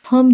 हम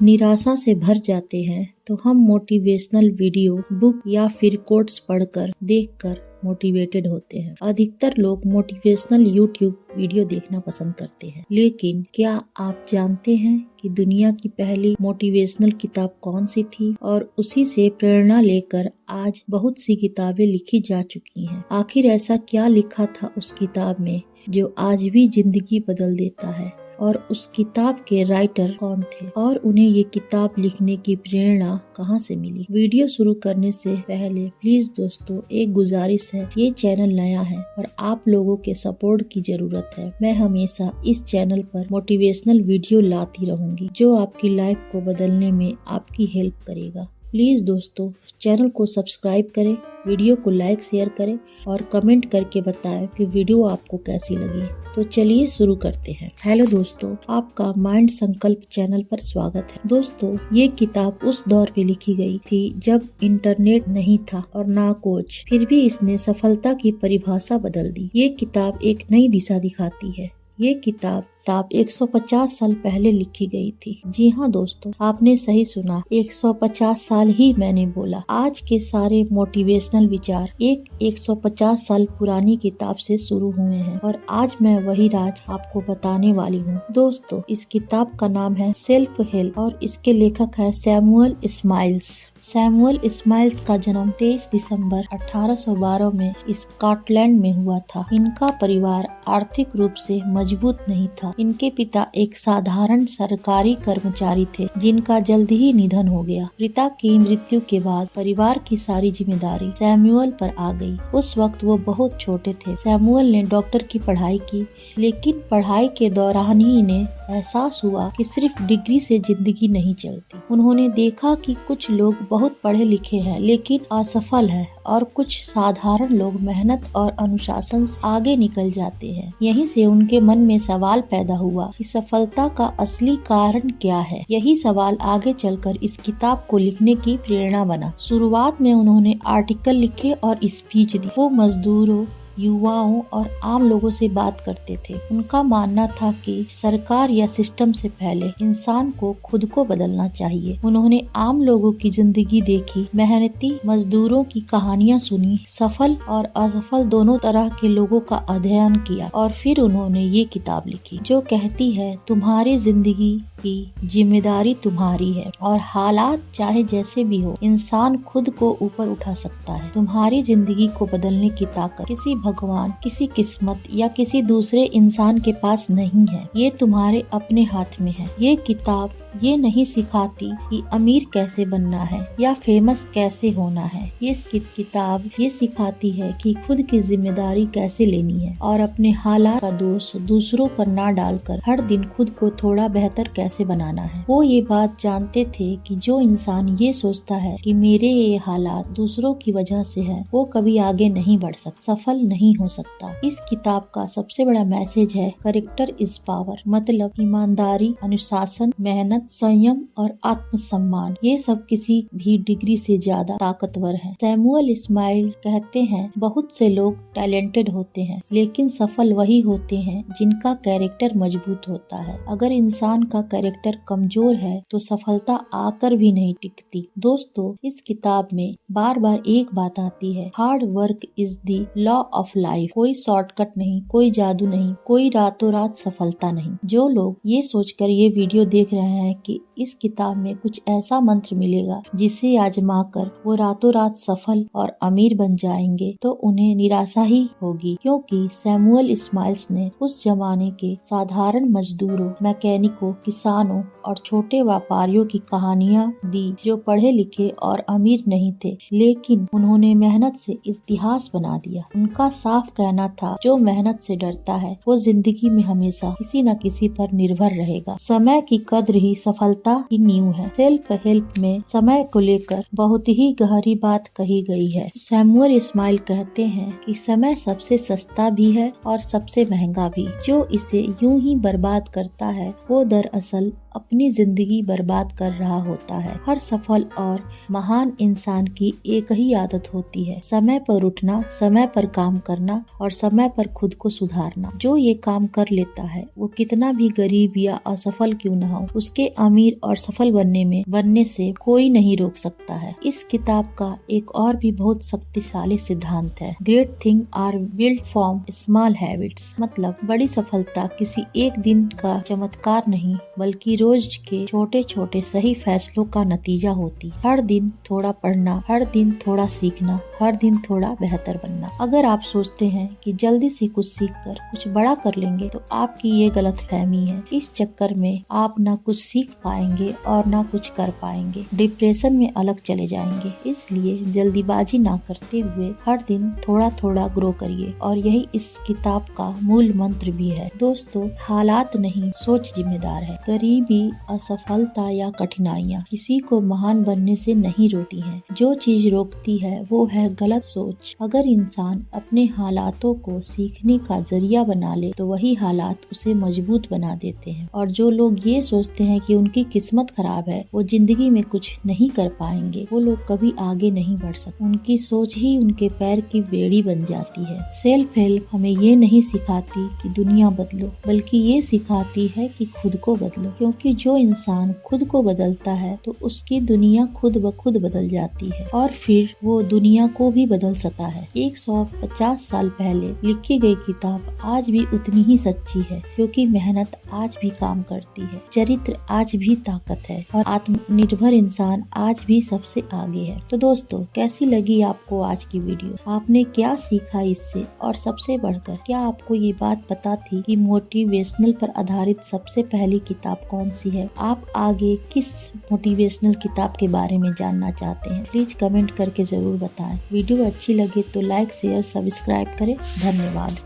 निराशा से भर जाते हैं तो हम मोटिवेशनल वीडियो, बुक या फिर कोट्स पढ़कर, देखकर मोटिवेटेड होते हैं। अधिकतर लोग मोटिवेशनल यूट्यूब वीडियो देखना पसंद करते हैं, लेकिन क्या आप जानते हैं कि दुनिया की पहली मोटिवेशनल किताब कौन सी थी? और उसी से प्रेरणा लेकर आज बहुत सी किताबें लिखी जा चुकी हैं। आखिर ऐसा क्या लिखा था उस किताब में जो आज भी जिंदगी बदल देता है? और उस किताब के राइटर कौन थे और उन्हें ये किताब लिखने की प्रेरणा कहाँ से मिली? वीडियो शुरू करने से पहले प्लीज दोस्तों एक गुजारिश है, ये चैनल नया है और आप लोगों के सपोर्ट की जरूरत है। मैं हमेशा इस चैनल पर मोटिवेशनल वीडियो लाती रहूंगी जो आपकी लाइफ को बदलने में आपकी हेल्प करेगा। प्लीज दोस्तों चैनल को सब्सक्राइब करें, वीडियो को लाइक शेयर करें और कमेंट करके बताएं कि वीडियो आपको कैसी लगी। तो चलिए शुरू करते हैं। हेलो दोस्तों, आपका माइंड संकल्प चैनल पर स्वागत है। दोस्तों ये किताब उस दौर पे लिखी गई थी जब इंटरनेट नहीं था और ना कोच, फिर भी इसने सफलता की परिभाषा बदल दी। ये किताब एक नई दिशा दिखाती है। ये किताब 150 साल पहले लिखी गई थी। जी हाँ दोस्तों, आपने सही सुना, 150 साल ही मैंने बोला। आज के सारे मोटिवेशनल विचार 150 साल पुरानी किताब से शुरू हुए हैं और आज मैं वही राज आपको बताने वाली हूँ। दोस्तों इस किताब का नाम है सेल्फ हेल्प और इसके लेखक है सैमुअल स्माइल्स। सैमुअल स्माइल्स का जन्म 23 दिसंबर 1812 में स्कॉटलैंड में हुआ था। इनका परिवार आर्थिक रूप से मजबूत नहीं था। इनके पिता एक साधारण सरकारी कर्मचारी थे जिनका जल्द ही निधन हो गया। पिता की मृत्यु के बाद परिवार की सारी जिम्मेदारी सैमुअल पर आ गई। उस वक्त वो बहुत छोटे थे। सैमुअल ने डॉक्टर की पढ़ाई की, लेकिन पढ़ाई के दौरान ही इन्हें एहसास हुआ कि सिर्फ डिग्री से जिंदगी नहीं चलती। उन्होंने देखा कि कुछ लोग बहुत पढ़े लिखे हैं लेकिन असफल हैं और कुछ साधारण लोग मेहनत और अनुशासन से आगे निकल जाते हैं। यहीं से उनके मन में सवाल पैदा हुआ कि सफलता का असली कारण क्या है। यही सवाल आगे चलकर इस किताब को लिखने की प्रेरणा बना। शुरुआत में उन्होंने आर्टिकल लिखे और स्पीच दी। वो मजदूरों, युवाओं और आम लोगों से बात करते थे। उनका मानना था कि सरकार या सिस्टम से पहले इंसान को खुद को बदलना चाहिए। उन्होंने आम लोगों की जिंदगी देखी, मेहनती मजदूरों की कहानियां सुनी, सफल और असफल दोनों तरह के लोगों का अध्ययन किया और फिर उन्होंने ये किताब लिखी जो कहती है तुम्हारी जिंदगी की जिम्मेदारी तुम्हारी है और हालात चाहे जैसे भी हो, इंसान खुद को ऊपर उठा सकता है। तुम्हारी जिंदगी को बदलने की ताकत किसी भगवान, किसी किस्मत या किसी दूसरे इंसान के पास नहीं है, ये तुम्हारे अपने हाथ में है। ये किताब ये नहीं सिखाती कि अमीर कैसे बनना है या फेमस कैसे होना है। ये किताब ये सिखाती है कि खुद की जिम्मेदारी कैसे लेनी है और अपने हालात का दोष दूसरों पर ना डालकर हर दिन खुद को थोड़ा बेहतर कैसे बनाना है। वो ये बात जानते थे कि जो इंसान ये सोचता है कि मेरे ये हालात दूसरों की वजह से है, वो कभी आगे नहीं बढ़ सकता, सफल नहीं हो सकता। इस किताब का सबसे बड़ा मैसेज है कैरेक्टर इज पावर, मतलब ईमानदारी, अनुशासन, मेहनत, संयम और आत्मसम्मान ये सब किसी भी डिग्री से ज्यादा ताकतवर है। सैमुअल स्माइल कहते हैं बहुत से लोग टैलेंटेड होते हैं लेकिन सफल वही होते हैं जिनका कैरेक्टर मजबूत होता है। अगर इंसान का कैरेक्टर कमजोर है तो सफलता आकर भी नहीं टिकती। दोस्तों इस किताब में बार बार एक बात आती है, hard work is the law of life. कोई शॉर्टकट नहीं, कोई जादू नहीं, कोई रातों रात सफलता नहीं। जो लोग ये सोचकर ये वीडियो देख रहे हैं कि इस किताब में कुछ ऐसा मंत्र मिलेगा जिसे आजमा कर वो रातों रात सफल और अमीर बन जाएंगे, तो उन्हें निराशा ही होगी, क्योंकि सैमुअल स्माइल्स ने उस जमाने के साधारण मजदूरों, मैकेनिकों, किसानों और छोटे व्यापारियों की कहानियां दी जो पढ़े लिखे और अमीर नहीं थे, लेकिन उन्होंने मेहनत से इतिहास बना दिया। उनका साफ कहना था जो मेहनत से डरता है वो जिंदगी में हमेशा किसी न किसी पर निर्भर रहेगा। समय की कद्र ही सफलता की नींव है। सेल्फ हेल्प में समय को लेकर बहुत ही गहरी बात कही गई है। सैमुअल स्माइल कहते हैं कि समय सबसे सस्ता भी है और सबसे महंगा भी। जो इसे यूं ही बर्बाद करता है वो दरअसल अपनी जिंदगी बर्बाद कर रहा होता है। हर सफल और महान इंसान की एक ही आदत होती है, समय पर उठना, समय पर काम करना और समय पर खुद को सुधारना। जो ये काम कर लेता है वो कितना भी गरीब या असफल क्यों न हो, उसके अमीर और सफल बनने से कोई नहीं रोक सकता है। इस किताब का एक और भी बहुत शक्तिशाली सिद्धांत है, great thing are built from small habits. मतलब बड़ी सफलता किसी एक दिन का चमत्कार नहीं, बल्कि रोज के छोटे छोटे सही फैसलों का नतीजा होती। हर दिन थोड़ा पढ़ना, हर दिन थोड़ा सीखना, हर दिन थोड़ा बेहतर बनना। अगर आप सोचते हैं कि जल्दी से कुछ सीखकर कुछ बड़ा कर लेंगे तो आपकी ये गलतफहमी है। इस चक्कर में आप ना कुछ सीख पाएंगे और ना कुछ कर पाएंगे, डिप्रेशन में अलग चले जाएंगे। इसलिए जल्दीबाजी ना करते हुए हर दिन थोड़ा थोड़ा ग्रो करिए, और यही इस किताब का मूल मंत्र भी है। दोस्तों, हालात नहीं, सोच जिम्मेदार है। गरीबी, असफलता या कठिनाइयाँ किसी को महान बनने से नहीं रोकती हैं। जो चीज रोकती है वो है गलत सोच। अगर इंसान अपने हालातों को सीखने का जरिया बना ले तो वही हालात उसे मजबूत बना देते हैं। और जो लोग ये सोचते हैं कि उनकी किस्मत खराब है, वो जिंदगी में कुछ नहीं कर पाएंगे, वो लोग कभी आगे नहीं बढ़ सकते। उनकी सोच ही उनके पैर की बेड़ी बन जाती है। सेल्फ हेल्प हमें ये नहीं सिखाती कि दुनिया बदलो, बल्कि ये सिखाती है कि खुद को बदलो। क्योंकि जो इंसान खुद को बदलता है तो उसकी दुनिया खुद ब खुद बदल जाती है, और फिर वो दुनिया को भी बदल सकता है। 150 साल पहले लिखी गई किताब आज भी उतनी ही सच्ची है, क्योंकि मेहनत आज भी काम करती है, चरित्र आज भी ताकत है, और आत्मनिर्भर इंसान आज भी सबसे आगे है। तो दोस्तों, कैसी लगी आपको आज की वीडियो? आपने क्या सीखा इससे? और सबसे बढ़कर क्या आपको ये बात पता थी कि मोटिवेशनल पर आधारित सबसे पहली किताब कौन सी है? आप आगे किस मोटिवेशनल किताब के बारे में जानना चाहते हैं? प्लीज कमेंट करके जरूर बताएं। वीडियो अच्छी लगे तो लाइक, शेयर, सब्सक्राइब करें। धन्यवाद।